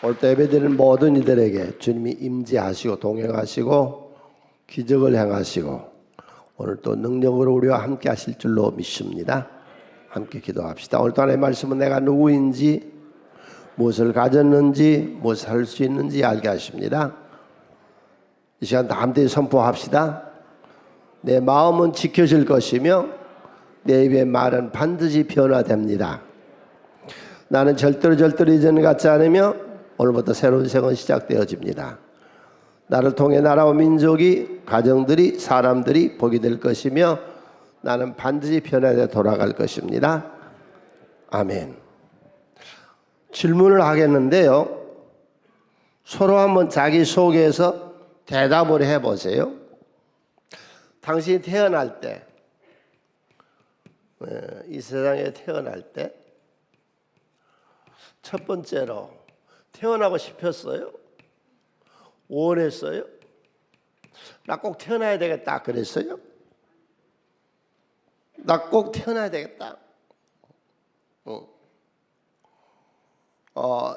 오늘 또 예배드리는 모든 이들에게 주님이 임재하시고 동행하시고 기적을 행하시고 오늘 또 능력으로 우리와 함께 하실 줄로 믿습니다. 함께 기도합시다. 오늘 또 하나님의 말씀은 내가 누구인지, 무엇을 가졌는지, 무엇을 할 수 있는지 알게 하십니다. 이 시간 다 함께 선포합시다. 내 마음은 지켜질 것이며 내 입의 말은 반드시 변화됩니다. 나는 절대로 이전 같지 않으며 오늘부터 새로운 생은 시작되어집니다. 나를 통해 나라와 민족이, 가정들이, 사람들이 복이 될 것이며 나는 반드시 변화되어 돌아갈 것입니다. 아멘. 질문을 하겠는데요. 서로 한번 자기소개해서 대답을 해보세요. 당신이 태어날 때, 이 세상에 태어날 때 첫 번째로 태어나고 싶었어요? 원했어요? 나 꼭 태어나야 되겠다 그랬어요? 나 꼭 태어나야 되겠다.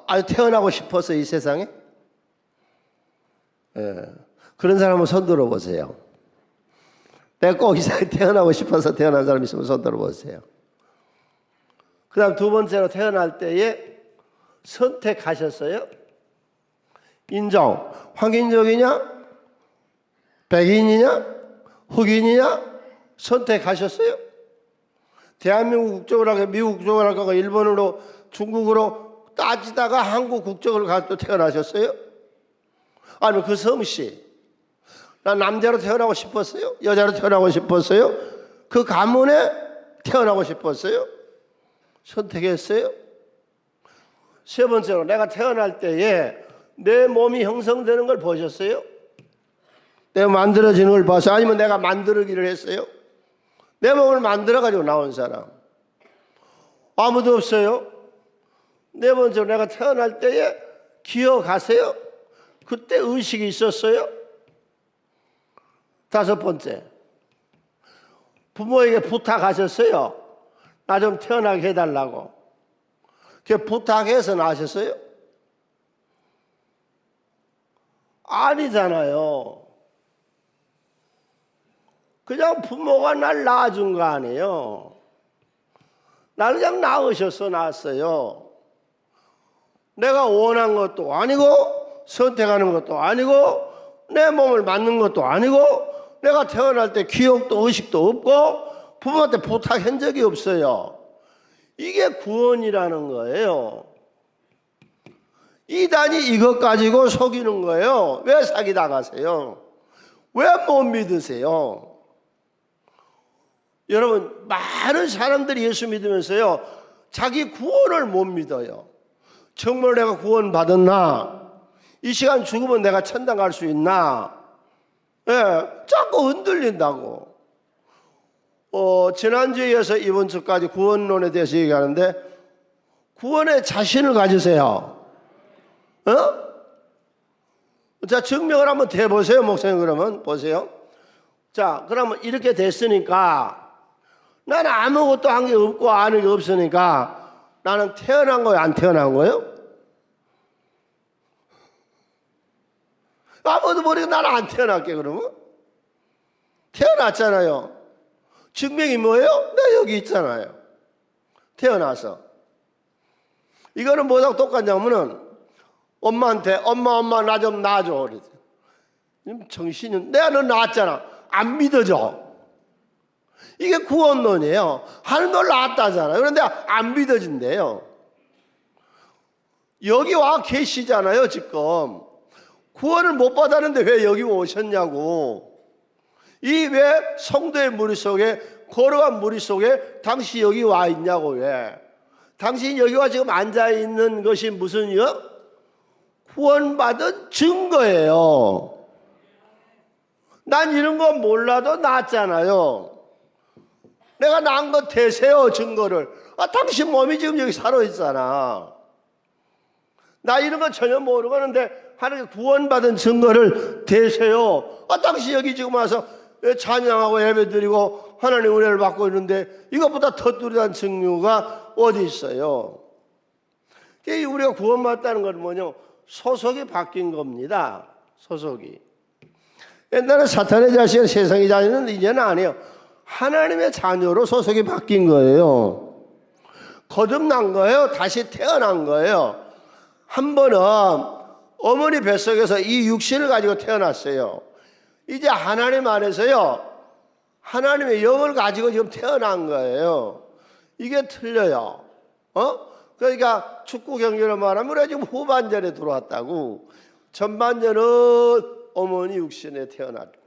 아주 태어나고 싶어서 이 세상에? 그런 사람은 손 들어보세요. 내가 꼭 이 세상에 태어나고 싶어서 태어난 사람 있으면 손 들어보세요. 그 다음 두 번째로 태어날 때에 선택하셨어요? 인종, 황인족이냐? 백인이냐? 흑인이냐? 선택하셨어요? 대한민국 국적을 하고 미국 국적을 하고 일본으로 중국으로 따지다가 한국 국적을 가지고 태어나셨어요? 아니면 그 성씨, 난 남자로 태어나고 싶었어요? 여자로 태어나고 싶었어요? 그 가문에 태어나고 싶었어요? 선택했어요? 세 번째로 내가 태어날 때에 내 몸이 형성되는 걸 보셨어요? 내가 만들어지는 걸 봐서 아니면 내가 만들기를 했어요? 내 몸을 만들어가지고 나온 사람 아무도 없어요. 네 번째로 내가 태어날 때에 기억하세요? 그때 의식이 있었어요? 다섯 번째, 부모에게 부탁하셨어요? 나 좀 태어나게 해달라고. 그 부탁해서 나셨어요? 아니잖아요. 그냥 부모가 날 낳아준 거 아니에요. 나를 그냥 낳으셔서 낳았어요. 내가 원한 것도 아니고 선택하는 것도 아니고 내 몸을 만든 것도 아니고 내가 태어날 때 기억도 의식도 없고 부모한테 부탁한 적이 없어요. 이게 구원이라는 거예요. 이단이 이것 가지고 속이는 거예요. 왜 사기당하세요? 왜 못 믿으세요? 여러분, 많은 사람들이 예수 믿으면서요 자기 구원을 못 믿어요. 정말 내가 구원 받았나? 이 시간 죽으면 내가 천당 갈 수 있나? 자꾸 흔들린다고. 지난주에 이어서 이번 주까지 구원론에 대해서 얘기하는데 구원에 자신을 가지세요. 자, 증명을 한번 대보세요, 목사님. 그러면 보세요. 자, 그러면 이렇게 됐으니까 나는 아무것도 한 게 없고 아는 게 없으니까 나는 태어난 거예요, 안 태어난 거예요? 아무도 모르고 나는 안 태어날게. 그러면 태어났잖아요. 증명이 뭐예요? 내가 여기 있잖아요. 태어나서. 이거는 뭐하고 똑같냐면은 엄마한테 엄마 나 좀 놔줘. 그러지. 정신이 내가 너 낳았잖아. 안 믿어져. 이게 구원론이에요. 하는 걸 낳았다잖아요. 그런데 안 믿어진대요. 여기 와 계시잖아요, 지금. 구원을 못 받았는데 왜 여기 오셨냐고. 이 왜 성도의 무리 속에 걸어간 무리 속에 당신 여기 와 있냐고. 왜 당신이 여기 와 지금 앉아 있는 것이 무슨요? 구원받은 증거예요. 난 이런 거 몰라도 낳았잖아요. 내가 낳은 거 대세요, 증거를. 당신 몸이 지금 여기 살아있잖아. 나 이런 거 전혀 모르고 하는데 하나님 구원받은 증거를 대세요. 당신 여기 지금 와서 찬양하고 예배드리고 하나님 은혜를 받고 있는데 이것보다 더 뚜렷한 증거가 어디 있어요? 우리가 구원받았다는 건 뭐냐? 소속이 바뀐 겁니다. 소속이. 옛날에 사탄의 자식은 세상의 자녀는 이제는 아니에요. 하나님의 자녀로 소속이 바뀐 거예요. 거듭난 거예요. 다시 태어난 거예요. 한 번은 어머니 뱃속에서 이 육신을 가지고 태어났어요. 이제 하나님 안에서요, 하나님의 영을 가지고 지금 태어난 거예요. 이게 틀려요. 그러니까 축구 경기로 말하면 우리가 지금 후반전에 들어왔다고. 전반전은 어머니 육신에 태어났고,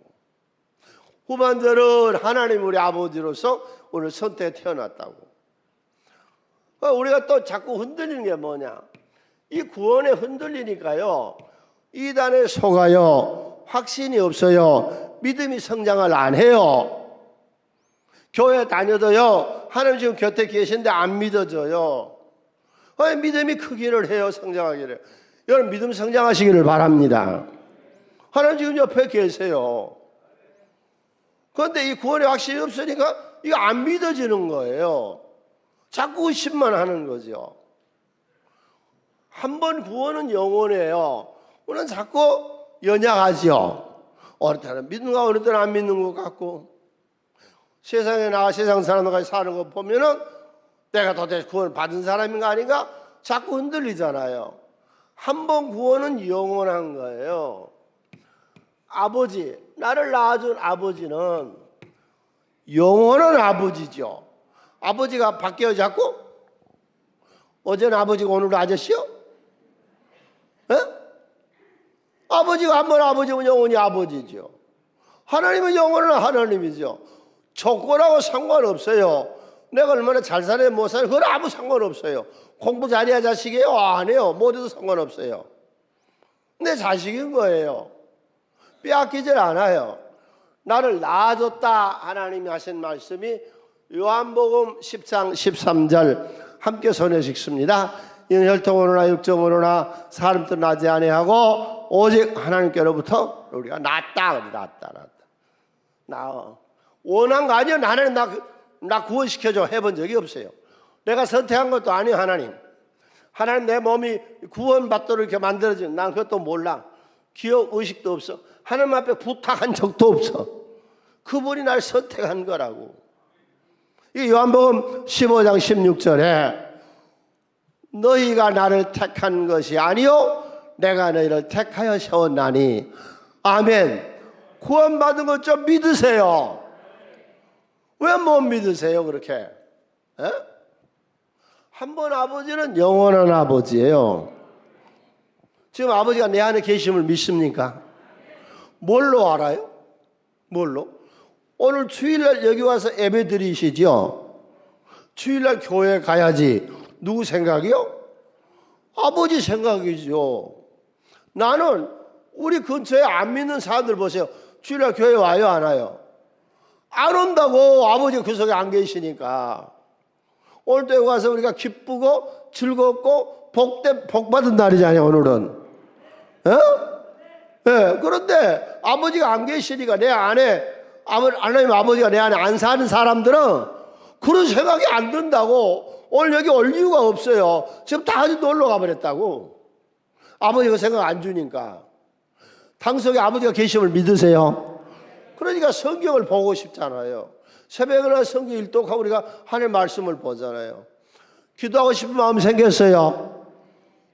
후반전은 하나님 우리 아버지로서 오늘 선택에 태어났다고. 우리가 또 자꾸 흔들리는 게 뭐냐? 이 구원에 흔들리니까요, 이단에 속아요. 확신이 없어요. 믿음이 성장을 안 해요. 교회 다녀도요, 하나님 지금 곁에 계신데 안 믿어져요. 왜 믿음이 크기를 해요? 성장하기를. 여러분 믿음 성장하시기를 바랍니다. 하나님 지금 옆에 계세요. 그런데 이 구원의 확신이 없으니까 이거 안 믿어지는 거예요. 자꾸 의심만 하는 거죠. 한 번 구원은 영원해요. 우리는 자꾸 연약하죠. 어느 때는 믿는 거 어느 때는 안 믿는 것 같고, 세상에 나가 세상 사람들과 사는 거 보면은 내가 도대체 구원을 받은 사람인가 아닌가 자꾸 흔들리잖아요. 한 번 구원은 영원한 거예요. 아버지, 나를 낳아준 아버지는 영원한 아버지죠. 아버지가 바뀌어 자꾸? 어제는 아버지가 오늘은 아저씨요? 에? 아버지가 한 번 아버지면 영원히 아버지죠. 하나님은 영원한 하나님이죠. 조건하고 상관없어요. 내가 얼마나 잘 살아야 못 살아야 그건 아무 상관없어요. 공부 잘해야 자식이에요? 안 해요. 못해도 상관없어요. 내 자식인 거예요. 빼앗기질 않아요. 나를 낳아줬다 하나님이 하신 말씀이 요한복음 10장 13절 함께 손에 읽습니다. 이는 혈통으로나 육정으로나 사람도 나지 아니하고 오직 하나님께로부터 우리가 낳았다. 원한 거 아니에요. 하나님 나 구원시켜줘 해본 적이 없어요. 내가 선택한 것도 아니에요. 하나님 내 몸이 구원받도록 이렇게 만들어진 난 그것도 몰라. 기억 의식도 없어. 하나님 앞에 부탁한 적도 없어. 그분이 날 선택한 거라고. 이 요한복음 15장 16절에 너희가 나를 택한 것이 아니요 내가 너희를 택하여 세웠나니. 아멘. 구원받은 것 좀 믿으세요. 왜 못 믿으세요 그렇게? 한 번 아버지는 영원한 아버지예요. 지금 아버지가 내 안에 계심을 믿습니까? 뭘로 알아요? 뭘로? 오늘 주일날 여기 와서 예배 드리시죠? 주일날 교회 가야지. 누구 생각이요? 아버지 생각이죠. 나는 우리 근처에 안 믿는 사람들 보세요. 주일날 교회 와요 안 와요? 안 온다고. 아버지가 그 속에 안 계시니까. 오늘 때 와서 우리가 기쁘고 즐겁고 복받은 날이잖아요 오늘은. 그런데 아버지가 안 계시니까 내 안에 하나님 아버지가 내 안에 안 사는 사람들은 그런 생각이 안 든다고. 오늘 여기 올 이유가 없어요. 지금 다 같이 놀러 가버렸다고. 아버지가 생각 안 주니까. 당속에 아버지가 계심을 믿으세요? 그러니까 성경을 보고 싶잖아요. 새벽에 성경 일독하고 우리가 하나님 말씀을 보잖아요. 기도하고 싶은 마음 생겼어요.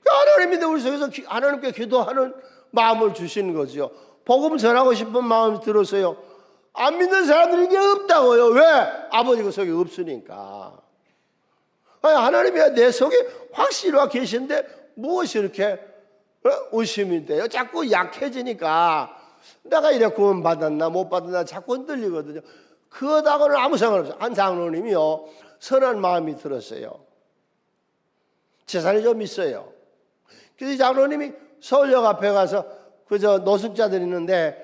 하나님인데 우리 속에서 하나님께 기도하는 마음을 주시는 거죠. 복음 전하고 싶은 마음이 들었어요. 안 믿는 사람들이 이게 없다고요. 왜? 아버지가 속에 없으니까. 하나님이 내 속에 확실히 와 계신데 무엇이 이렇게 의심이 돼요? 자꾸 약해지니까 내가 이래 구원 받았나 못 받았나 자꾸 흔들리거든요. 그거하고는 아무 상관없어요. 한 장로님이요 선한 마음이 들었어요. 재산이 좀 있어요. 그래서 이 장로님이 서울역 앞에 가서 그저 노숙자들 있는데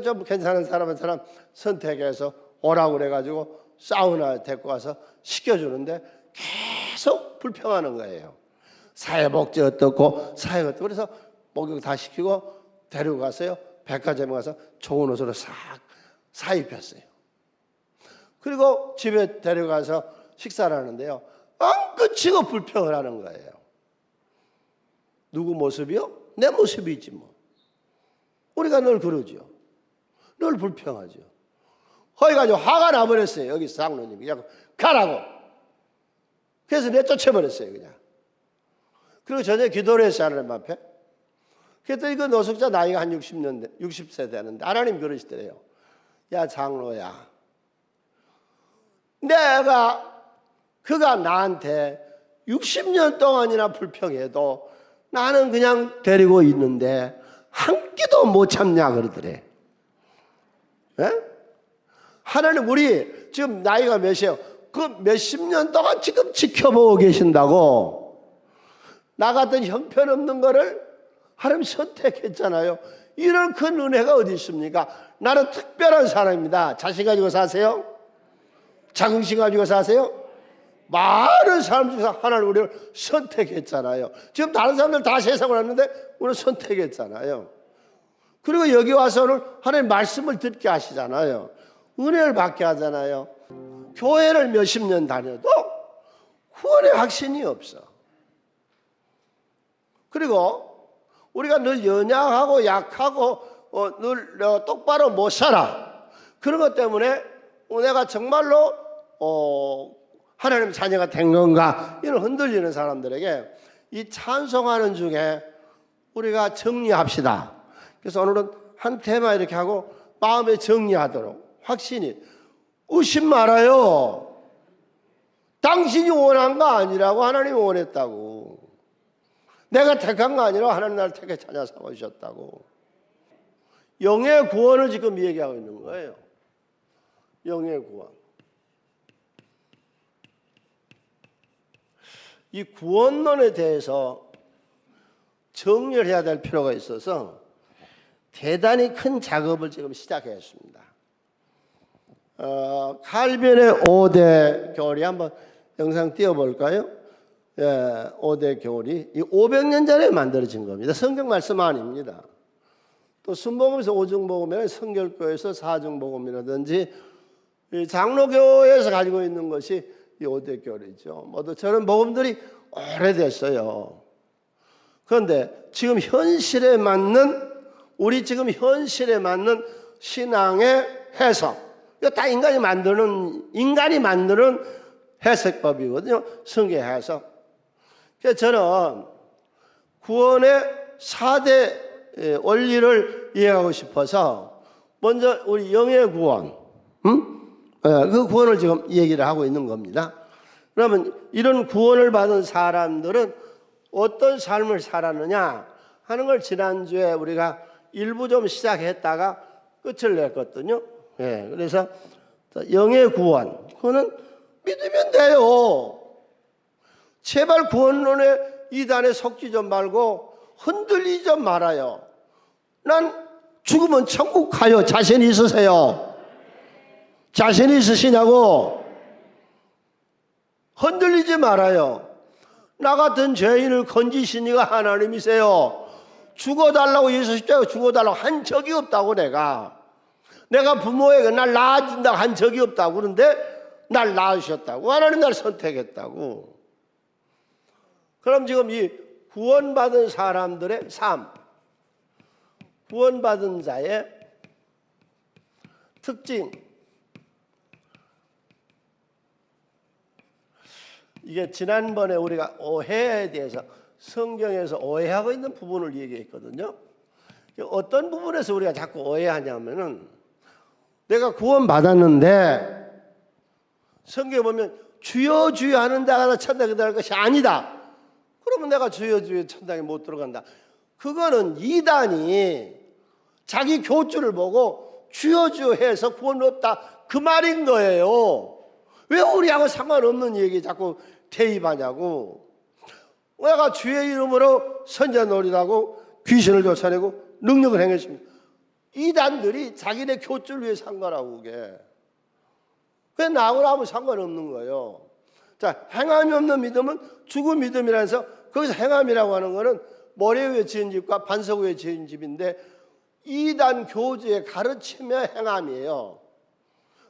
좀 괜찮은 사람 한 사람 선택해서 오라고 그래가지고 사우나 데리고 가서 시켜주는데 계속 불평하는 거예요. 사회복지 어떻고 사회 어떻고. 그래서 목욕 다 시키고 데리고 가서요 백화점에 가서 좋은 옷으로 싹 사입혔어요. 그리고 집에 데려가서 식사를 하는데요 안 끝이고 불평을 하는 거예요. 누구 모습이요? 내 모습이지 뭐. 우리가 늘 그러죠. 늘 불평하죠. 허이가지고 화가 나버렸어요. 여기 장로님이 자꾸 가라고. 그래서 내쫓아버렸어요 그냥. 그리고 전에 기도를 했어요 하나님 앞에. 그랬더니 그 노숙자 나이가 한 60세 되는데 하나님 그러시더래요. 야 장로야, 그가 나한테 60년 동안이나 불평해도 나는 그냥 데리고 있는데 한 끼도 못 참냐 그러더래. 예? 하나님 우리 지금 나이가 몇이에요? 그 몇십 년 동안 지금 지켜보고 계신다고. 나 같은 형편없는 거를 하나님 선택했잖아요. 이런 큰 은혜가 어디 있습니까? 나는 특별한 사람입니다. 자신 가지고 사세요? 자긍심 가지고 사세요? 많은 사람 중에서 하나님 우리를 선택했잖아요. 지금 다른 사람들 다 세상을 왔는데 우리를 선택했잖아요. 그리고 여기 와서 오늘 하나님 말씀을 듣게 하시잖아요. 은혜를 받게 하잖아요. 교회를 몇십 년 다녀도 구원의 확신이 없어. 그리고 우리가 늘 연약하고 약하고 늘 똑바로 못 살아. 그런 것 때문에 내가 정말로 하나님 자녀가 된 건가 이런 흔들리는 사람들에게 이 찬송하는 중에 우리가 정리합시다. 그래서 오늘은 한 테마 이렇게 하고 마음에 정리하도록 확신이. 의심 말아요. 당신이 원한 거 아니라고 하나님이 원했다고. 내가 택한 거 아니라 하나님 나를 택해 찾아 삼으셨다고. 영의 구원을 지금 얘기하고 있는 거예요. 영의 구원. 이 구원론에 대해서 정리를 해야 될 필요가 있어서 대단히 큰 작업을 지금 시작했습니다. 칼빈의 5대 교리 한번 영상 띄워볼까요? 예, 5대 교리. 이 500년 전에 만들어진 겁니다. 성경 말씀 아닙니다. 또 순복음에서 오중복음이나 성결교에서 사중복음이라든지 장로교에서 가지고 있는 것이 이 5대 교리죠. 모두 저런 복음들이 오래됐어요. 그런데 지금 현실에 맞는 우리 지금 현실에 맞는 신앙의 해석. 이거 다 인간이 만드는 해석법이거든요. 성경 해석. 그래서 저는 구원의 4대 원리를 이해하고 싶어서 먼저 우리 영의 구원, 그 구원을 지금 얘기를 하고 있는 겁니다. 그러면 이런 구원을 받은 사람들은 어떤 삶을 살았느냐 하는 걸 지난주에 우리가 일부 좀 시작했다가 끝을 냈거든요. 예, 그래서 영의 구원, 그거는 믿으면 돼요. 제발 구원론의 이단에 속지 좀 말고 흔들리지 좀 말아요. 난 죽으면 천국 가요. 자신 있으세요? 자신 있으시냐고? 흔들리지 말아요. 나 같은 죄인을 건지시니가 하나님이세요. 죽어달라고 예수 십자가에 죽어달라고 한 적이 없다고 내가 부모에게 날 낳아준다고 한 적이 없다고. 그런데 날 낳으셨다고. 하나님 날 선택했다고. 그럼 지금 이 구원받은 사람들의 삶, 구원받은 자의 특징, 이게 지난번에 우리가 오해에 대해서 성경에서 오해하고 있는 부분을 얘기했거든요. 어떤 부분에서 우리가 자꾸 오해하냐면은 내가 구원받았는데 성경에 보면 주여 주여 하는 자가 천당에 들어갈 것이 아니다. 그러면 내가 주여 주여 천당에 못 들어간다. 그거는 이단이 자기 교주를 보고 주여 주여 해서 구원 없다 그 말인 거예요. 왜 우리하고 상관없는 얘기 자꾸 대입하냐고. 내가 주의 이름으로 선자 노리라고 귀신을 쫓아내고 능력을 행했습니다. 이단들이 자기네 교주를 위해 산 거라고 그게. 그냥 나하고 하면 상관없는 거예요. 자, 행함이 없는 믿음은 죽은 믿음이라서 거기서 행함이라고 하는 거는 모래 위에 지은 집과 반석 위에 지은 집인데 이단 교주의 가르침의 행함이에요.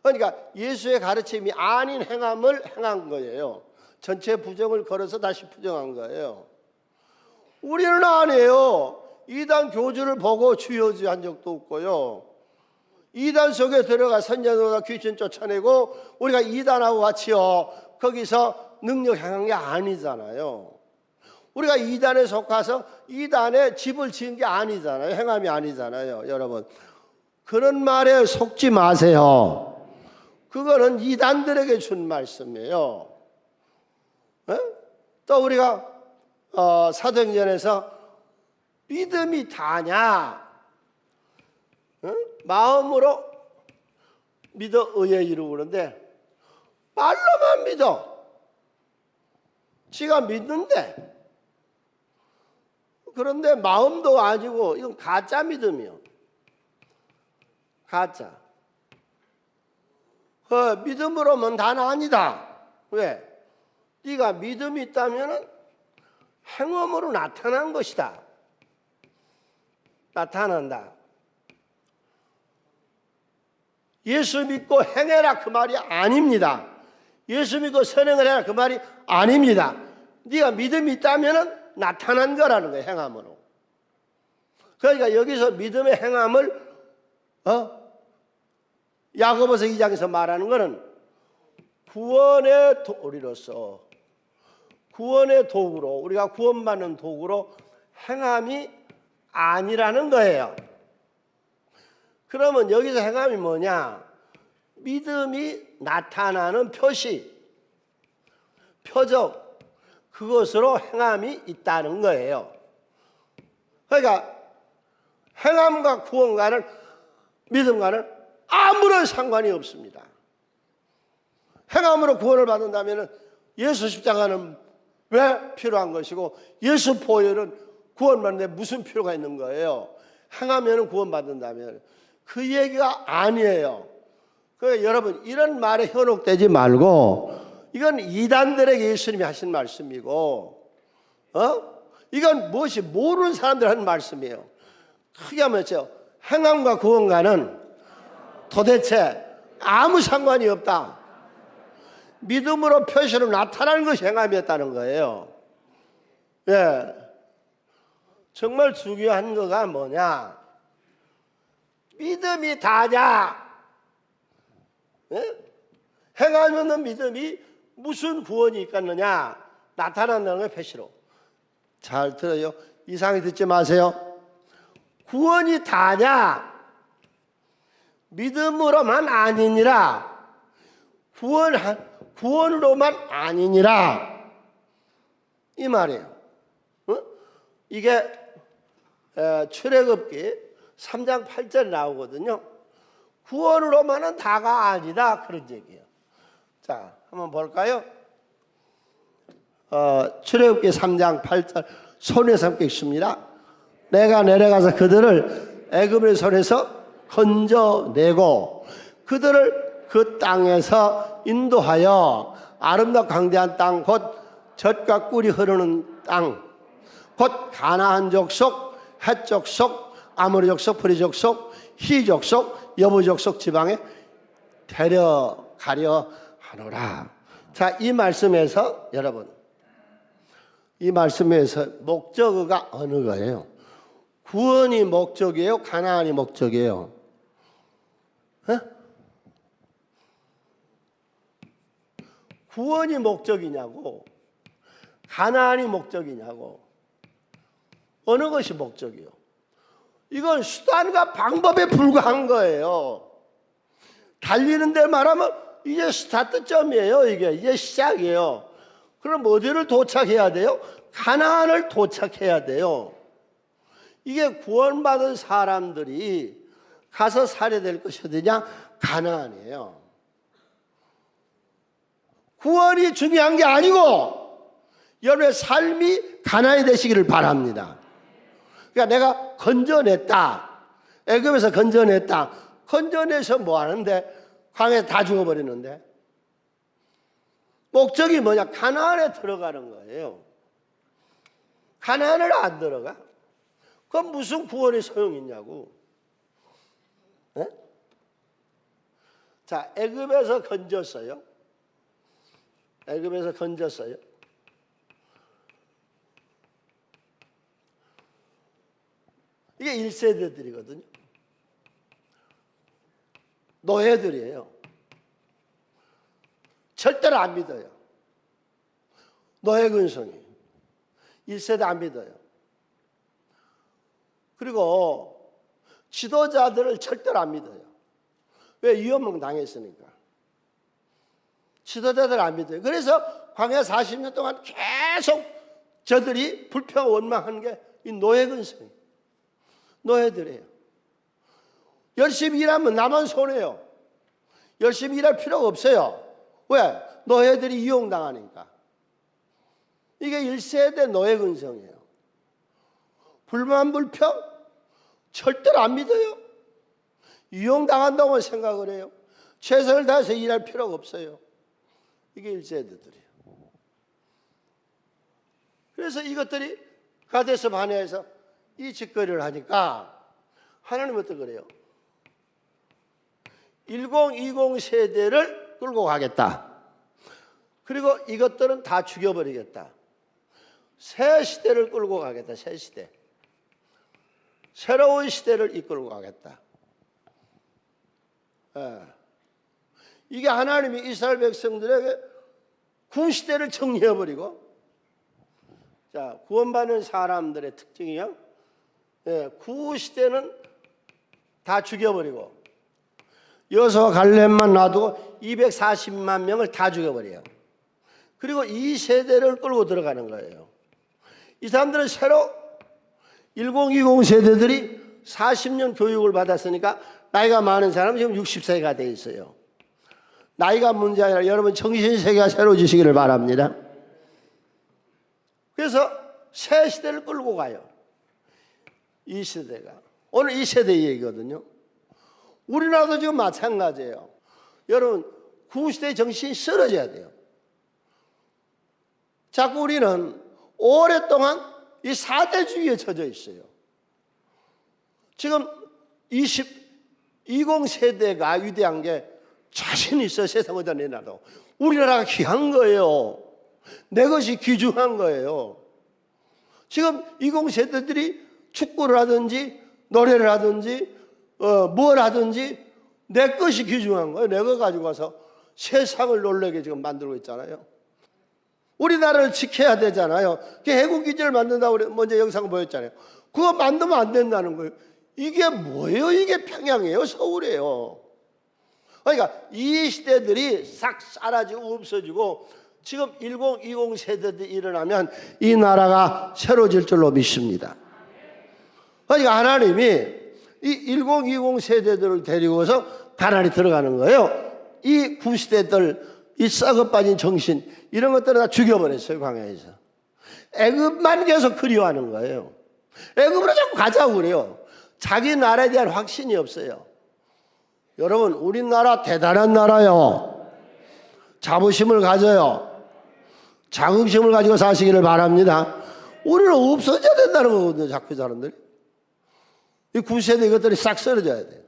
그러니까 예수의 가르침이 아닌 행함을 행한 거예요. 전체 부정을 걸어서 다시 부정한 거예요. 우리는 아니에요. 이단 교주를 보고 주여주 한 적도 없고요. 이단 속에 들어가 선전보다 귀신 쫓아내고 우리가 이단하고 같이요 거기서 능력 행한 게 아니잖아요. 우리가 이단에 속해서 이단에 집을 지은 게 아니잖아요. 행함이 아니잖아요. 여러분 그런 말에 속지 마세요. 그거는 이단들에게 준 말씀이에요. 에? 또 우리가 사도행전에서 믿음이 다냐? 마음으로 믿어 의에 이루는데 말로만 믿어. 지가 믿는데 그런데 마음도 아니고 이건 가짜 믿음이요. 가짜. 믿음으로만 다는 아니다. 왜? 네가 믿음이 있다면 행함으로 나타난 것이다. 나타난다. 예수 믿고 행해라 그 말이 아닙니다. 예수 믿고 선행을 해라 그 말이 아닙니다. 네가 믿음이 있다면 나타난 거라는 거예요. 행함으로. 그러니까 여기서 믿음의 행함을 야고보서 2장에서 말하는 것은 구원의 도리로서 구원의 도구로 우리가 구원받는 도구로 행함이 아니라는 거예요. 그러면 여기서 행함이 뭐냐? 믿음이 나타나는 표시, 표적, 그것으로 행함이 있다는 거예요. 그러니까 행함과 구원과는 믿음과는 아무런 상관이 없습니다. 행함으로 구원을 받는다면 예수 십자가는 왜 필요한 것이고 예수 보혈은 구원받는데 무슨 필요가 있는 거예요? 행하면 구원받는다면 그 얘기가 아니에요. 그러니까 여러분 이런 말에 현혹되지 말고 이건 이단들에게 예수님이 하신 말씀이고 이건 무엇이 모르는 사람들 하는 말씀이에요. 크게 하면 행함과 구원과는 도대체 아무 상관이 없다. 믿음으로 표시로 나타나는 것이 행함이었다는 거예요. 예. 정말 중요한 거가 뭐냐? 믿음이 다냐? 예? 행함이 없는 믿음이 무슨 구원이 있겠느냐? 나타난다는 걸 표시로. 잘 들어요. 이상히 듣지 마세요. 구원이 다냐? 믿음으로만 아니니라. 구원으로만 아니니라. 이 말이에요. 이게 출애굽기 3장 8절에 나오거든요. 구원으로만은 다가 아니다. 그런 얘기예요. 자, 한번 볼까요? 출애굽기 3장 8절 손에서 함께 읽습니다. 내가 내려가서 그들을 애굽의 손에서 건져내고 그들을 그 땅에서 인도하여 아름답고 광대한 땅 곧 젖과 꿀이 흐르는 땅 곧 가나안 족속, 헷 족속, 아모리 족속, 프리 족속, 히 족속, 여부 족속 지방에 데려가려 하노라. 자, 이 말씀에서 여러분 이 말씀에서 목적어가 어느 거예요? 구원이 목적이에요? 가나안이 목적이에요? 구원이 목적이냐고 가나안이 목적이냐고 어느 것이 목적이요? 이건 수단과 방법에 불과한 거예요. 달리는 데 말하면 이제 스타트점이에요. 이게 시작이에요. 그럼 어디를 도착해야 돼요? 가나안을 도착해야 돼요. 이게 구원받은 사람들이 가서 살아야 될 것이 어디냐? 가나안이에요. 구원이 중요한 게 아니고 여러분의 삶이 가나안이 되시기를 바랍니다. 그러니까 내가 건져냈다. 애굽에서 건져냈다. 건져내서 뭐 하는데? 광야에 다 죽어버리는데. 목적이 뭐냐? 가나안에 들어가는 거예요. 가나안을 안 들어가? 그럼 무슨 구원의 소용이 있냐고. 네? 자, 애굽에서 건졌어요. 애굽에서 건졌어요. 이게 1세대들이거든요. 노예들이에요. 절대로 안 믿어요. 노예 근성이. 1세대 안 믿어요. 그리고 지도자들을 절대로 안 믿어요. 왜? 위험을 당했으니까. 지도자들 안 믿어요. 그래서 광야 40년 동안 계속 저들이 불평 원망하는 게 이 노예 근성이에요. 노예들이에요. 열심히 일하면 나만 손해요. 열심히 일할 필요가 없어요. 왜? 노예들이 이용당하니까. 이게 1세대 노예 근성이에요. 불만 불평? 절대로 안 믿어요. 이용당한다고 생각을 해요. 최선을 다해서 일할 필요가 없어요. 이게 1세대들이에요. 그래서 이것들이 가데스 바네아에서 이 짓거리를 하니까 하나님은 어떻게 그래요? 1020 세대를 끌고 가겠다. 그리고 이것들은 다 죽여버리겠다. 새 시대를 끌고 가겠다. 새 시대. 새로운 시대를 이끌고 가겠다. 이게 하나님이 이스라엘 백성들에게 구시대를 정리해버리고, 자, 구원받는 사람들의 특징이요. 구시대는 다 죽여버리고 여호수아 갈렙만 놔두고 240만 명을 다 죽여버려요. 그리고 이 세대를 끌고 들어가는 거예요. 이 사람들은 새로 1020 세대들이 40년 교육을 받았으니까 나이가 많은 사람은 지금 60세가 돼 있어요. 나이가 문제 아니라 여러분 정신세계가 새로워지시기를 바랍니다. 그래서 새 시대를 끌고 가요. 이 세대가. 오늘 이 세대 얘기거든요. 우리나라도 지금 마찬가지예요. 여러분 구시대의 정신이 쓰러져야 돼요. 자꾸 우리는 오랫동안 이 4대주의에 젖어 있어요. 지금 20 세대가 위대한 게 자신 있어. 세상 어디다 내놔도 우리나라가 귀한 거예요. 내 것이 귀중한 거예요. 지금 20 세대들이 축구를 하든지 노래를 하든지 뭘 하든지 내 것이 귀중한 거예요. 내 거 가지고 와서 세상을 놀라게 지금 만들고 있잖아요. 우리나라를 지켜야 되잖아요. 해군기지를 만든다고 먼저 영상 보였잖아요. 그거 만들면 안 된다는 거예요. 이게 뭐예요? 이게 평양이에요? 서울이에요? 그러니까 이 시대들이 싹 사라지고 없어지고 지금 1020 세대들이 일어나면 이 나라가 새로워질 줄로 믿습니다. 그러니까 하나님이 이 1020 세대들을 데리고서 가나안에 들어가는 거예요. 이 구시대들, 이 썩어 빠진 정신 이런 것들을 다 죽여버렸어요. 광야에서. 애굽만 계속 그리워하는 거예요. 애굽으로 자꾸 가자고 그래요. 자기 나라에 대한 확신이 없어요. 여러분 우리나라 대단한 나라요. 자부심을 가져요. 자긍심을 가지고 사시기를 바랍니다. 우리는 없어져야 된다는 거거든요. 자꾸 사람들이. 이 구세대 이것들이 싹 쓰러져야 돼요.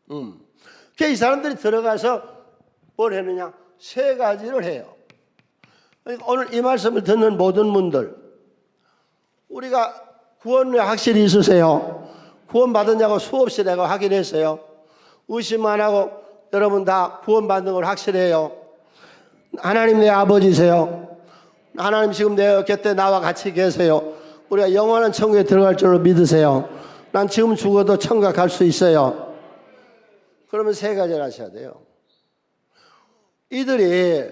그러니까 이 사람들이 들어가서 뭘 했느냐? 세 가지를 해요. 그러니까 오늘 이 말씀을 듣는 모든 분들, 우리가 구원에 확실히 있으세요? 구원받았냐고 수없이 내가 확인했어요. 의심 안 하고 여러분 다 구원받는 걸 확실해요. 하나님 내 아버지세요. 하나님 지금 내 곁에 나와 같이 계세요. 우리가 영원한 천국에 들어갈 줄로 믿으세요. 난 지금 죽어도 천국 갈 수 있어요. 그러면 세 가지를 하셔야 돼요. 이들이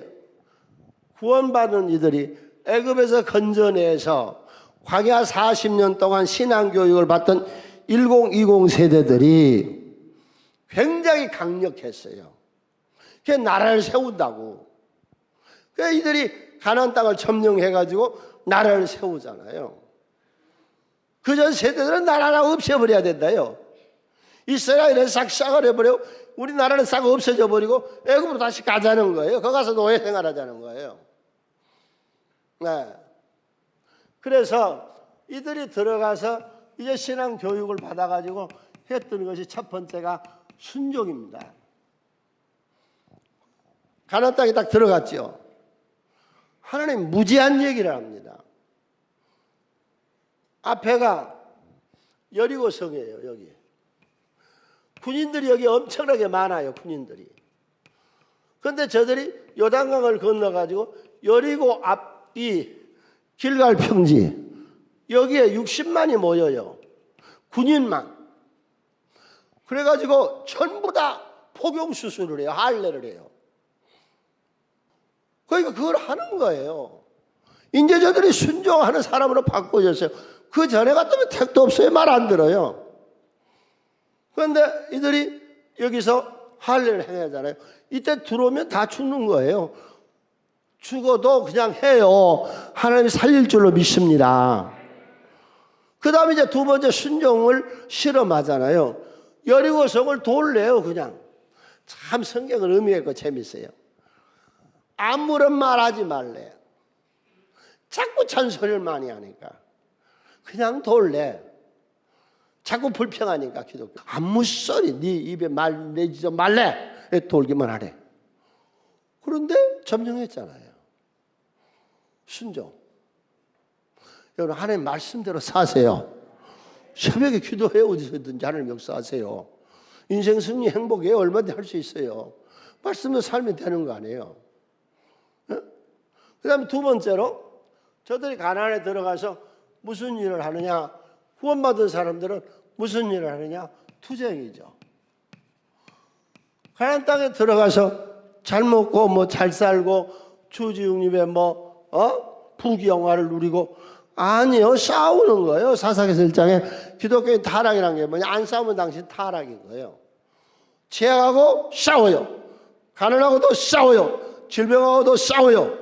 구원받은 이들이 애굽에서 건져내서 광야 40년 동안 신앙교육을 받던 1020 세대들이 굉장히 강력했어요. 그게 나라를 세운다고. 그래서 이들이 가나안 땅을 점령해가지고 나라를 세우잖아요. 그전 세대들은 나라를 없애버려야 된다요. 이스라엘은 싹 싹을 해버려 우리나라는 싹 없어져 버리고 애굽으로 다시 가자는 거예요. 거기 가서 노예 생활하자는 거예요. 네. 그래서 이들이 들어가서 이제 신앙 교육을 받아가지고 했던 것이 첫 번째가 순종입니다. 가나안 땅에 딱 들어갔죠. 하나님 무지한 얘기를 합니다. 앞에가 여리고성이에요. 여기 군인들이 여기 엄청나게 많아요. 군인들이. 그런데 저들이 요단강을 건너가지고 여리고 앞이 길갈 평지 여기에 60만이 모여요. 군인만. 그래가지고 전부 다 포경수술을 해요. 할례를 해요. 그러니까 그걸 하는 거예요. 이제 저들이 순종하는 사람으로 바꿔졌어요. 그 전에 같으면 택도 없어요. 말 안 들어요. 그런데 이들이 여기서 할례를 해야 하잖아요. 이때 들어오면 다 죽는 거예요. 죽어도 그냥 해요. 하나님이 살릴 줄로 믿습니다. 그 다음에 이제 두 번째 순종을 실험하잖아요. 여리고성을 돌래요. 그냥. 참 성경은 의미가 있고 재밌어요. 아무런 말하지 말래. 자꾸 잔소리를 많이 하니까 그냥 돌래. 자꾸 불평하니까 기독교. 아무 소리 네 입에 말 내지 말래. 돌기만 하래. 그런데 점령했잖아요. 순종. 여러분 하나님 말씀대로 사세요. 새벽에 기도해요. 어디서든지 하나님 역사하세요. 인생 승리 행복에 얼마든지 할 수 있어요. 말씀대로 살면 되는 거 아니에요. 그 다음에 두 번째로 저들이 가나안에 들어가서 무슨 일을 하느냐. 구원받은 사람들은 무슨 일을 하느냐. 투쟁이죠. 가나안 땅에 들어가서 잘 먹고 뭐 잘 살고 주지육립에 부귀영화를 누리고 아니요. 싸우는 거예요. 사사기서 1장에 기독교인 타락이라는 게 뭐냐. 안 싸우면 당신 타락인 거예요. 죄악하고 싸워요. 가난하고도 싸워요. 질병하고도 싸워요.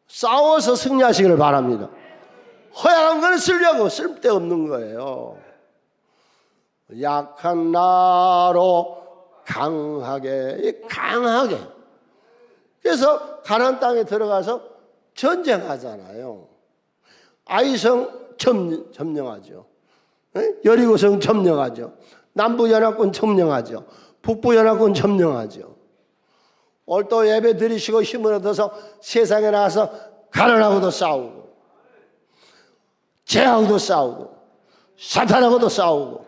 싸워서 승리하시기를 바랍니다. 허약한 거는 쓰려고 쓸데없는 거예요. 약한 나로 강하게. 그래서 가나안 땅에 들어가서 전쟁하잖아요. 아이성 점령하죠. 여리고성 점령하죠. 남부연합군 점령하죠. 북부연합군 점령하죠. 오늘 또 예배 드리시고 힘을 얻어서 세상에 나가서 가난하고도 싸우고 죄하고도 싸우고 사탄하고도 싸우고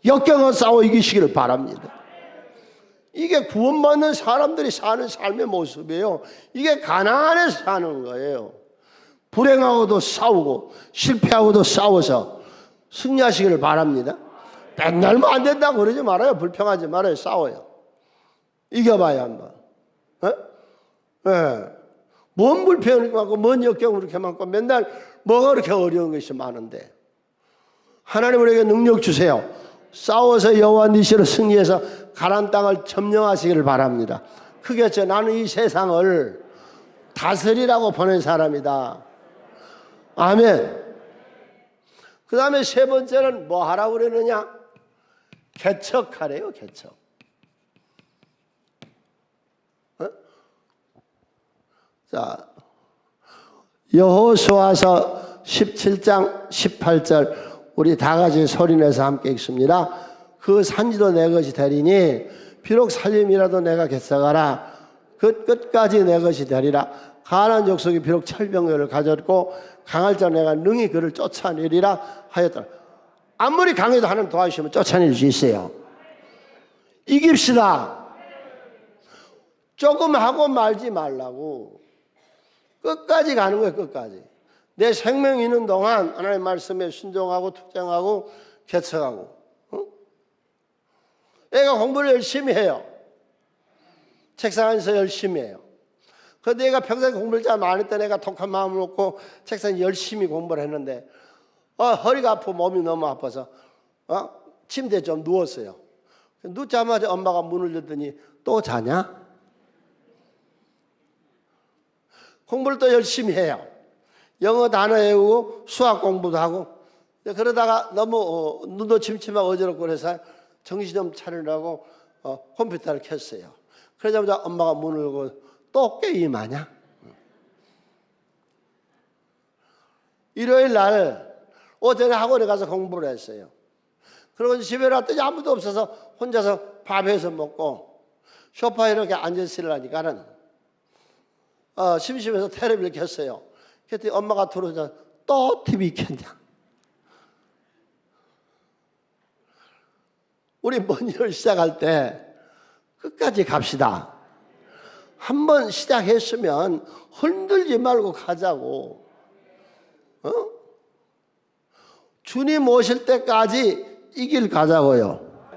역경하고 싸워 이기시기를 바랍니다. 이게 구원받는 사람들이 사는 삶의 모습이에요. 이게 가나안에서 사는 거예요. 불행하고도 싸우고 실패하고도 싸워서 승리하시기를 바랍니다. 맨날 뭐 안 된다고 그러지 말아요. 불평하지 말아요. 싸워요. 이겨봐야 한번. 뭔 불평이 많고 뭔 역경이 그렇게 많고 맨날 뭐가 그렇게 어려운 것이 많은데 하나님 우리에게 능력 주세요. 싸워서 여호와 니시로 승리해서 가나안 땅을 점령하시기를 바랍니다. 크게 쳐 나는 이 세상을 다스리라고 보낸 사람이다. 아멘. 그 다음에 세 번째는 뭐 하라고 그러느냐? 개척하래요. 개척. 자, 여호수아서 17장 18절 우리 다 같이 소리내서 함께 읽습니다. 그 산지도 내 것이 되리니 비록 살림이라도 내가 개척하라. 그 끝까지 내 것이 되리라. 가나안 족속이 비록 철병거를 가졌고 강할 자 내가 능히 그를 쫓아내리라 하였더라. 아무리 강해도 하나님 도와주시면 쫓아낼 수 있어요. 이깁시다. 조금 하고 말지 말라고. 끝까지 가는 거예요. 끝까지. 내 생명 있는 동안 하나님의 말씀에 순종하고 투쟁하고 개척하고. 애가 공부를 열심히 해요. 책상 안에서 열심히 해요. 그런데 애가 평생 공부를 잘 안 했던 애가 독한 마음을 먹고 책상에 열심히 공부를 했는데 허리가 아프고 몸이 너무 아파서 침대에 좀 누웠어요. 눕자마자 엄마가 문을 열더니 또 자냐? 공부를 또 열심히 해요. 영어 단어 외우고 수학 공부도 하고 그러다가 너무 눈도 침침하고 어지럽고 그래서 정신 좀 차리려고 컴퓨터를 켰어요. 그러자마자 엄마가 문을 열고 또 게임하냐? 일요일 날 오전에 학원에 가서 공부를 했어요. 그리고 집에 왔더니 아무도 없어서 혼자서 밥해서 먹고 소파에 이렇게 앉아있으려니까는 심심해서 텔레비를 켰어요. 그랬더니 엄마가 들어오자 또 TV 켰냐? 우리 먼 일을 시작할 때 끝까지 갑시다. 한번 시작했으면 흔들지 말고 가자고. 주님 오실 때까지 이 길 가자고요.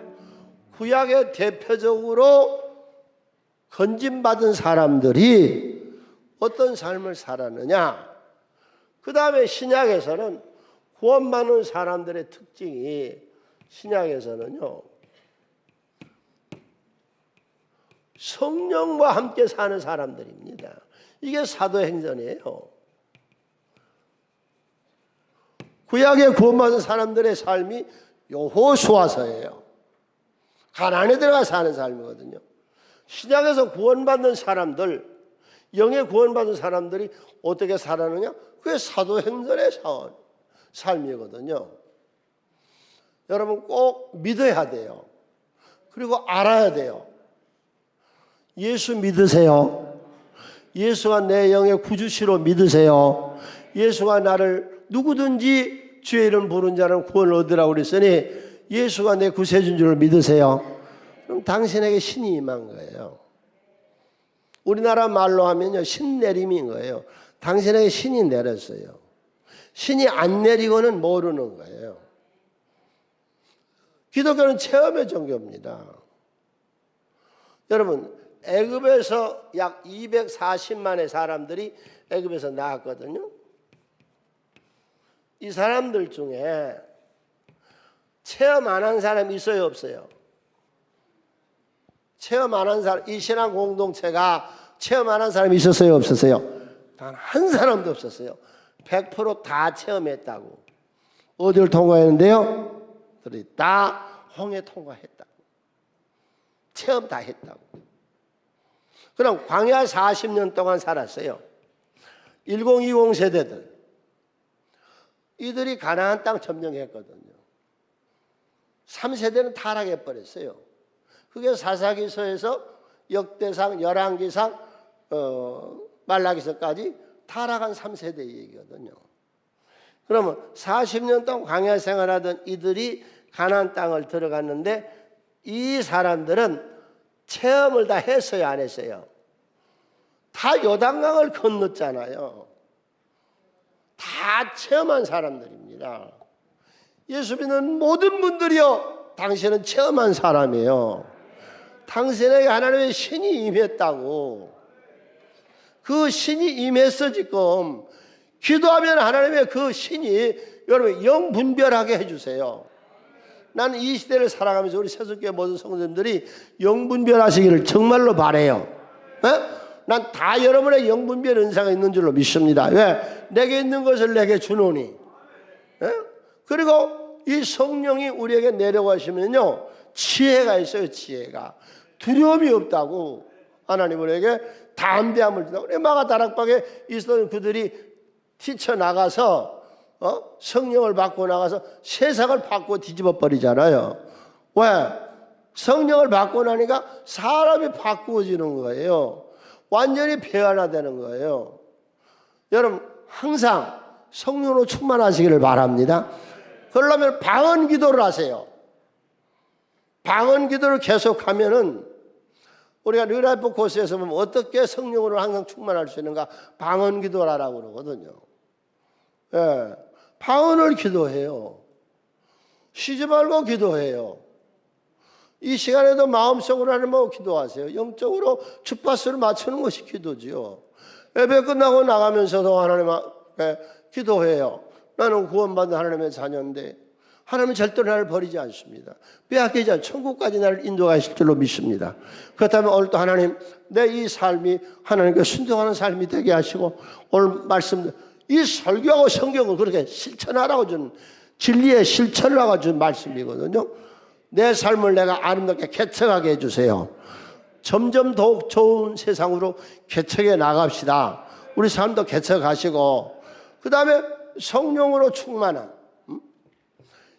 구약의 대표적으로 건진받은 사람들이 어떤 삶을 살았느냐. 그 다음에 신약에서는 구원받는 사람들의 특징이, 신약에서는요, 성령과 함께 사는 사람들입니다. 이게 사도행전이에요. 구약에 구원받은 사람들의 삶이 여호수아서예요. 가나안에 들어가 사는 삶이거든요. 신약에서 구원받는 사람들, 영에 구원받은 사람들이 어떻게 살았느냐? 그게 사도행전의 삶이거든요. 여러분 꼭 믿어야 돼요. 그리고 알아야 돼요. 예수 믿으세요. 예수가 내 영의 구주시로 믿으세요. 예수가 나를 누구든지 주의 이름 부른 자는 구원을 얻으라고 그랬으니 예수가 내 구세주인 줄 믿으세요. 그럼 당신에게 신이 임한 거예요. 우리나라 말로 하면요, 신내림인 거예요. 당신에게 신이 내렸어요. 신이 안 내리고는 모르는 거예요. 기독교는 체험의 종교입니다. 여러분, 애굽에서 약 240만의 사람들이 애굽에서 나왔거든요. 이 사람들 중에 체험 안 한 사람이 있어요, 없어요? 체험 안 한 사람, 이 신앙 공동체가 체험 안 한 사람이 있었어요, 없었어요? 단 한 사람도 없었어요. 100% 다 체험했다고. 어디를 통과했는데요? 다 홍해 통과했다고. 체험 다 했다고. 그럼 광야 40년 동안 살았어요. 1020 세대들. 이들이 가나안 땅 점령했거든요. 3세대는 타락해버렸어요. 그게 사사기서에서 역대상, 열왕기상, 말라기서까지 타락한 3세대 얘기거든요. 그러면 40년 동안 광야 생활하던 이들이 가나안 땅을 들어갔는데 이 사람들은 체험을 다 했어요, 안 했어요? 다 요단강을 건넜잖아요. 다 체험한 사람들입니다. 예수 믿는 모든 분들이요, 당신은 체험한 사람이에요. 당신에게 하나님의 신이 임했다고. 그 신이 임했어. 지금 기도하면 하나님의 그 신이 여러분 영분별하게 해주세요. 나는 이 시대를 살아가면서 우리 세속교회 모든 성도님들이 영분별하시기를 정말로 바라요. 난 다 여러분의 영분별 은사가 있는 줄로 믿습니다. 왜? 내게 있는 것을 내게 주노니. 그리고 이 성령이 우리에게 내려가시면요, 지혜가 있어요. 지혜가. 두려움이 없다고. 하나님 우리에게 담대함을 준다고. 우리 마가 다락방에 있었던 그들이 뛰쳐나가서 성령을 받고 나가서 세상을 바꾸고 뒤집어 버리잖아요. 왜? 성령을 받고 나니까 사람이 바꾸어지는 거예요. 완전히 변화되는 거예요. 여러분 항상 성령으로 충만하시기를 바랍니다. 그러려면 방언 기도를 하세요. 방언 기도를 계속하면은 우리가 뉴라이프 코스에서 보면 어떻게 성령으로 항상 충만할 수 있는가, 방언 기도를 하라고 그러거든요. 예, 방언을 기도해요. 쉬지 말고 기도해요. 이 시간에도 마음속으로 하나님하고 기도하세요. 영적으로 주파수를 맞추는 것이 기도지요. 예배 끝나고 나가면서도 하나님 앞에 기도해요. 나는 구원받은 하나님의 자녀인데 하나님은 절대로 나를 버리지 않습니다. 빼앗기지 않고 천국까지 나를 인도하실 줄로 믿습니다. 그렇다면 오늘도 하나님, 내 이 삶이 하나님께 순종하는 삶이 되게 하시고, 오늘 말씀, 이 설교하고 성경을 그렇게 실천하라고 준, 진리의 실천을 하고 준 말씀이거든요. 내 삶을 내가 아름답게 개척하게 해주세요. 점점 더욱 좋은 세상으로 개척해 나갑시다. 우리 삶도 개척하시고, 그 다음에 성령으로 충만한,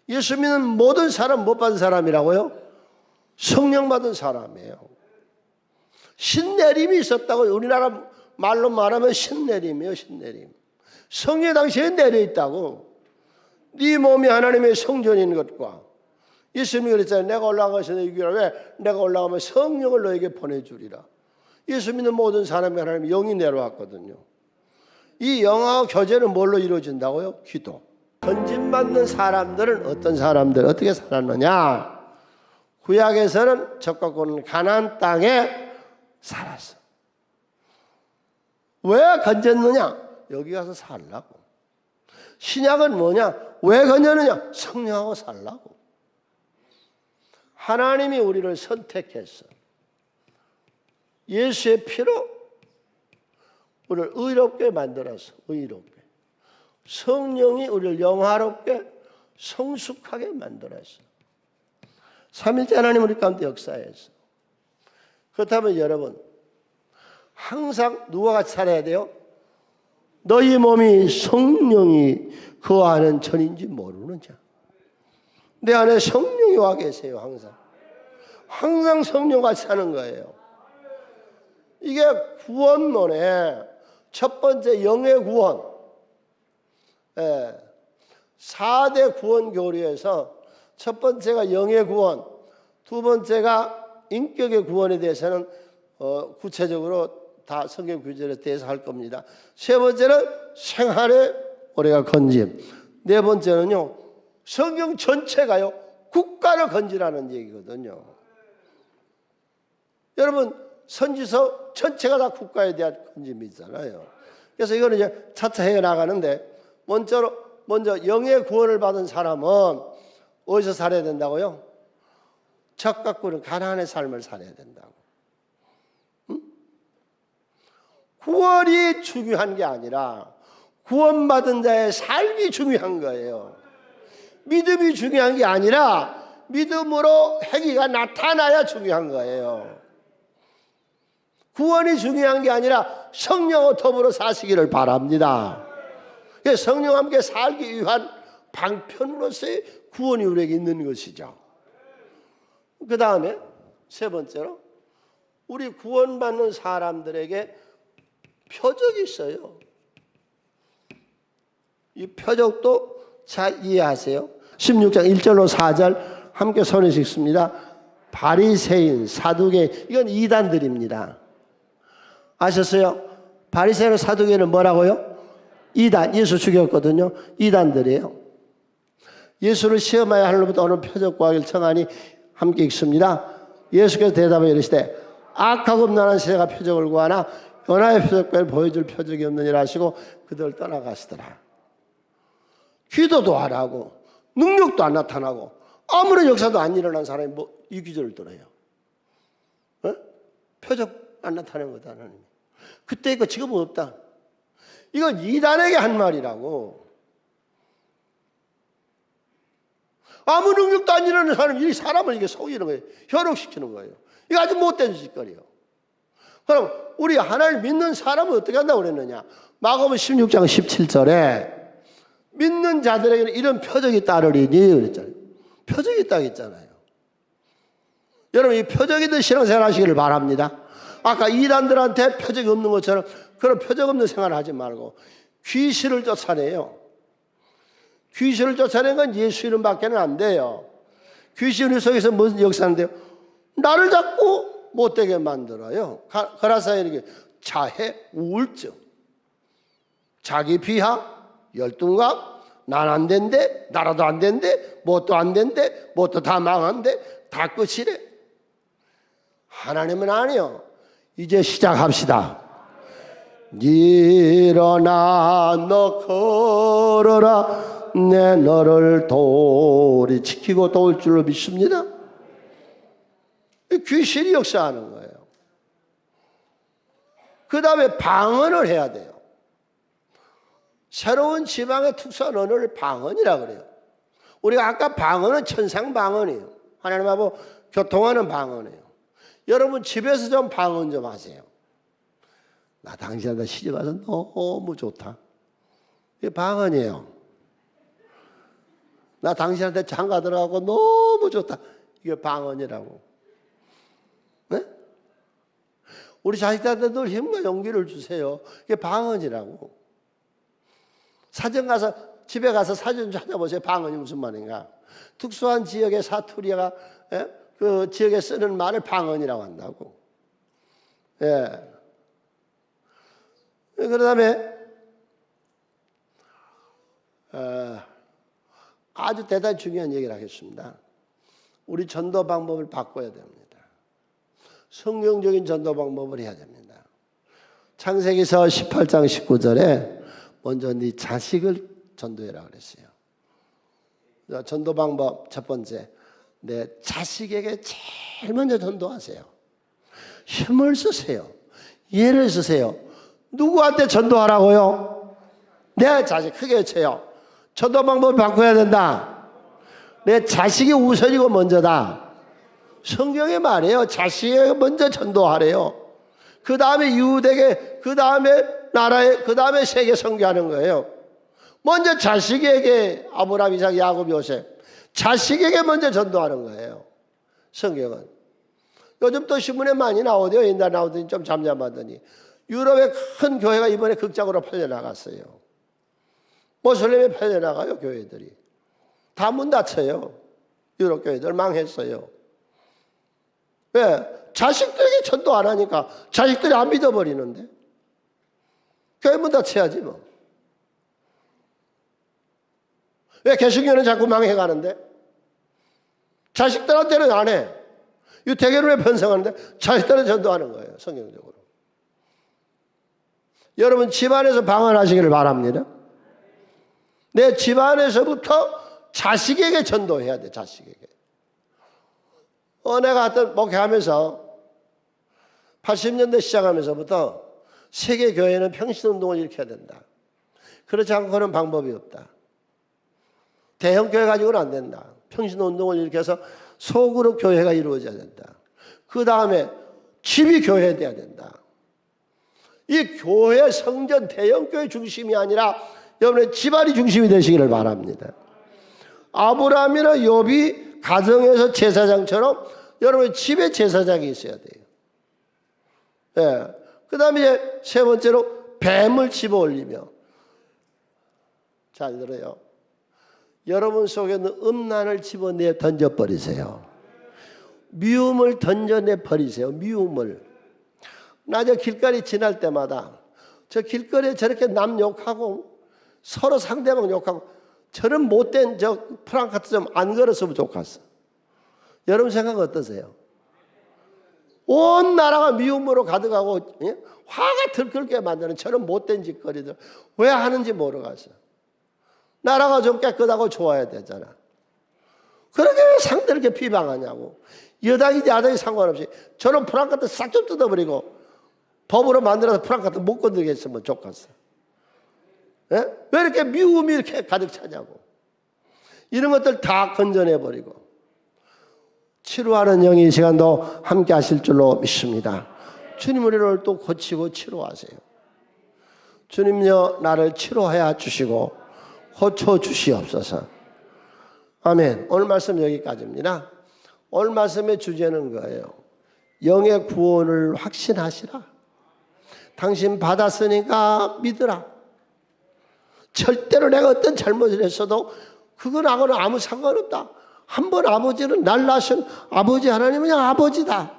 예수 믿는 모든 사람 못 받은 사람이라고요? 성령 받은 사람이에요. 신내림이 있었다고. 우리나라 말로 말하면 신내림이에요. 신내림. 성령 당시에 내려있다고. 네 몸이 하나님의 성전인 것과 예수님이 그랬잖아요. 내가 올라간 것이 너희 귀라. 왜? 내가 올라가면 성령을 너에게 보내주리라. 예수 믿는 모든 사람이 하나님 영이 내려왔거든요. 이 영하고 교제는 뭘로 이루어진다고요? 기도. 건진받는 사람들은 어떤 사람들 어떻게 살았느냐? 구약에서는 적과고는 가나안 땅에 살았어. 왜 건졌느냐? 여기 가서 살라고. 신약은 뭐냐? 왜 건졌느냐? 성령하고 살라고. 하나님이 우리를 선택했어. 예수의 피로 우리를 의롭게 만들어서 의롭게. 성령이 우리를 영화롭게 성숙하게 만들었어. 삼일째 하나님 우리 가운데 역사했어. 그렇다면 여러분 항상 누가 같이 살아야 돼요? 너희 몸이 성령이 그 안은 전인지 모르는 자. 내 안에 성령이 와 계세요. 항상 성령같이 사는 거예요. 이게 구원론의 첫 번째 영의 구원, 4대 구원 교리에서 첫 번째가 영의 구원, 두 번째가 인격의 구원에 대해서는 구체적으로 다 성경 규절에 대해서 할 겁니다. 세 번째는 생활의 우리가 건짐, 네 번째는요 성경 전체가요 국가를 건지라는 얘기거든요. 여러분 선지서 전체가 다 국가에 대한 건짐이 있잖아요. 그래서 이거는 이제 차차 해 나가는데 먼저 영의 구원을 받은 사람은 어디서 살아야 된다고요? 적각구는 가나안의 삶을 살아야 된다고. 응? 구원이 중요한 게 아니라 구원받은 자의 삶이 중요한 거예요. 믿음이 중요한 게 아니라 믿음으로 행위가 나타나야 중요한 거예요. 구원이 중요한 게 아니라 성령과 더불어 사시기를 바랍니다. 성령과 함께 살기 위한 방편으로서의 구원이 우리에게 있는 것이죠. 그 다음에 세 번째로 우리 구원받는 사람들에게 표적이 있어요. 이 표적도 잘 이해하세요. 16장 1절로 4절 함께 손에 읽습니다. 바리새인, 사두개, 이건 이단들입니다. 아셨어요? 바리새인, 사두개는 뭐라고요? 이단, 예수 죽였거든요. 이단들이에요. 예수를 시험하여 하늘로부터 오는 표적 구하기를 청하니 함께 읽습니다. 예수께서 대답하여 이르시되 악하고 음란한 세대가 표적을 구하나 연하의 표적을 보여줄 표적이 없느니라 하시고 그들 떠나가시더라. 기도도 안 하고 능력도 안 나타나고 아무런 역사도 안 일어난 사람이 이 기절을 들어요. 표적 안 나타나는 거다 하나님. 그때 있고 지금은 없다. 이건 이단에게 한 말이라고. 아무 능력도 안 일어나는 사람이 이 사람을 이게 속이는 거예요. 현혹시키는 거예요. 이거 아주 못된 짓거리예요. 그럼 우리 하나님을 믿는 사람은 어떻게 한다고 그랬느냐? 마가복음 16장 17절에 믿는 자들에게는 이런 표적이 따르리니 그랬잖아요. 표적이 있다고 했잖아요. 여러분 이 표적이 있는 신앙생활 하시기를 바랍니다. 아까 이단들한테 표적이 없는 것처럼 그런 표적 없는 생활을 하지 말고 귀신을 쫓아내요. 귀신을 쫓아내는 건 예수 이름밖에는 안 돼요. 귀신이 속에서 무슨 역사인데요? 나를 자꾸 못되게 만들어요. 그래서 이렇게 자해, 우울증, 자기 비하, 열등감, 난 안 된대, 나라도 안 된대, 뭣도 안 된대, 뭣도 다 망한대, 다 끝이래. 하나님은 아니요. 이제 시작합시다. 일어나 너 걸어라 내 너를 도리 지키고 도울 줄로 믿습니다. 귀신이 역사하는 거예요. 그 다음에 방언을 해야 돼요. 새로운 지방의 특수한 언어를 방언이라고 그래요. 우리가 아까 방언은 천상 방언이에요. 하나님하고 교통하는 방언이에요. 여러분 집에서 좀 방언 좀 하세요. 나 당신한테 시집 와서 너무 좋다. 이게 방언이에요. 나 당신한테 장가 들어가고 너무 좋다. 이게 방언이라고. 네? 우리 자식들한테 늘 힘과 용기를 주세요. 이게 방언이라고. 사정 가서 집에 가서 사진 찾아보세요. 방언이 무슨 말인가. 특수한 지역의 사투리가 그 지역에 쓰는 말을 방언이라고 한다고. 예. 그 다음에 아주 대단히 중요한 얘기를 하겠습니다. 우리 전도 방법을 바꿔야 됩니다. 성경적인 전도 방법을 해야 됩니다. 창세기서 18장 19절에 먼저 네 자식을 전도해라 그랬어요. 전도 방법 첫 번째, 내 자식에게 제일 먼저 전도하세요. 힘을 쓰세요. 예를 쓰세요. 누구한테 전도하라고요? 내 자식. 크게 외쳐요. 전도 방법을 바꿔야 된다. 내 자식이 우선이고 먼저다. 성경의 말이에요. 자식에게 먼저 전도하래요. 그 다음에 이웃에게, 그 다음에 나라에, 그 다음에 세계 선교하는 거예요. 먼저 자식에게, 아브라함, 이삭, 야곱, 요셉, 자식에게 먼저 전도하는 거예요. 성경은. 요즘 또 신문에 많이 나오대요. 옛날 나오더니 좀 잠잠하더니 유럽의 큰 교회가 이번에 극장으로 팔려나갔어요. 모슬림에 팔려나가요. 교회들이 다 문 닫혀요. 유럽 교회들 망했어요. 왜? 자식들에게 전도 안 하니까 자식들이 안 믿어버리는데 교회 문 닫혀야지 뭐. 왜? 개신교는 자꾸 망해가는데 자식들한테는 안 해. 유태교를 왜 편성하는데 자식들은 전도하는 거예요. 성경적으로. 여러분 집안에서 방언하시기를 바랍니다. 내 집안에서부터 자식에게 전도해야 돼. 자식에게. 내가 하여튼 목회하면서 80년대 시작하면서부터 세계교회는 평신운동을 일으켜야 된다. 그렇지 않고는 방법이 없다. 대형교회 가지고는 안 된다. 평신운동을 일으켜서 소그룹 교회가 이루어져야 된다. 그 다음에 집이 교회돼야 된다. 이 교회 성전 대형교회 중심이 아니라 여러분의 집안이 중심이 되시기를 바랍니다. 아브라함이나 욥이 가정에서 제사장처럼 여러분의 집에 제사장이 있어야 돼요. 예. 그 다음에 이제 세 번째로 뱀을 집어 올리며. 잘 들어요. 여러분 속에 있는 음란을 집어내 던져버리세요. 미움을 던져내 버리세요. 미움을. 나 저 길거리 지날 때마다 저 길거리에 저렇게 남 욕하고 서로 상대방 욕하고 저런 못된 저 프랑카트 좀 안 걸었으면 좋겠어. 여러분 생각 어떠세요? 온 나라가 미움으로 가득하고 화가 들끓게 만드는 저런 못된 짓거리들 왜 하는지 모르겠어. 나라가 좀 깨끗하고 좋아야 되잖아. 그렇게 상대를 이렇게 비방하냐고. 여당이지 야당이 상관없이 저런 프랑카트 싹 좀 뜯어버리고 법으로 만들어서 프랑카트 못 건드리게 했으면 좋겠어. 예? 왜 이렇게 미움이 이렇게 가득 차냐고. 이런 것들 다 건져내버리고 치료하는 영이 이 시간도 함께 하실 줄로 믿습니다. 주님 우리를 또 고치고 치료하세요. 주님요 나를 치료하여 주시고 고쳐 주시옵소서. 아멘. 오늘 말씀 여기까지입니다. 오늘 말씀의 주제는 거예요. 영의 구원을 확신하시라. 당신 받았으니까 믿으라. 절대로 내가 어떤 잘못을 했어도 그거하고는 아무 상관없다. 한번 아버지는 날 낳으신 아버지 하나님은 그냥 아버지다.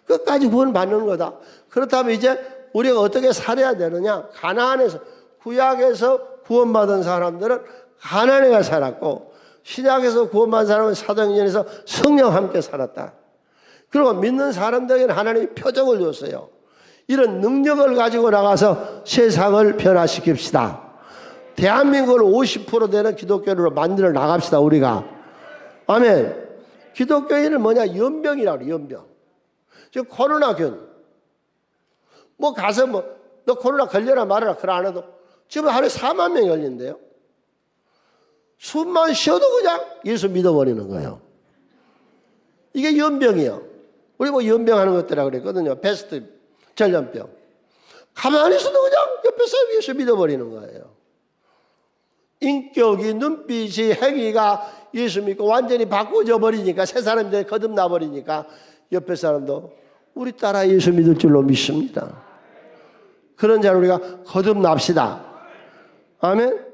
끝까지 구원 받는 거다. 그렇다면 이제 우리가 어떻게 살아야 되느냐. 가나안에서 구약에서 구원받은 사람들은 가나안에 살았고 신약에서 구원받은 사람은 사도행전에서 성령과 함께 살았다. 그리고 믿는 사람들에게는 하나님이 표적을 줬어요. 이런 능력을 가지고 나가서 세상을 변화시킵시다. 대한민국을 50% 되는 기독교로 만들어 나갑시다. 우리가. 아멘. 기독교인은 뭐냐? 연병이라고 그래. 연병. 지금 코로나균. 뭐 가서 너 코로나 걸려라 말아라 그래 안 해도 지금 하루에 4만 명이 걸린대요. 숨만 쉬어도 그냥 예수 믿어버리는 거예요. 이게 연병이에요. 우리 뭐 연병하는 것들이라고 그랬거든요. 베스트 전염병. 가만히 있어도 그냥 옆에 사람이 예수 믿어버리는 거예요. 인격이, 눈빛이, 행위가 예수 믿고 완전히 바꿔져 버리니까 새 사람들이 거듭나 버리니까 옆에 사람도 우리 따라 예수 믿을 줄로 믿습니다. 그런 자를 우리가 거듭납시다. 아멘.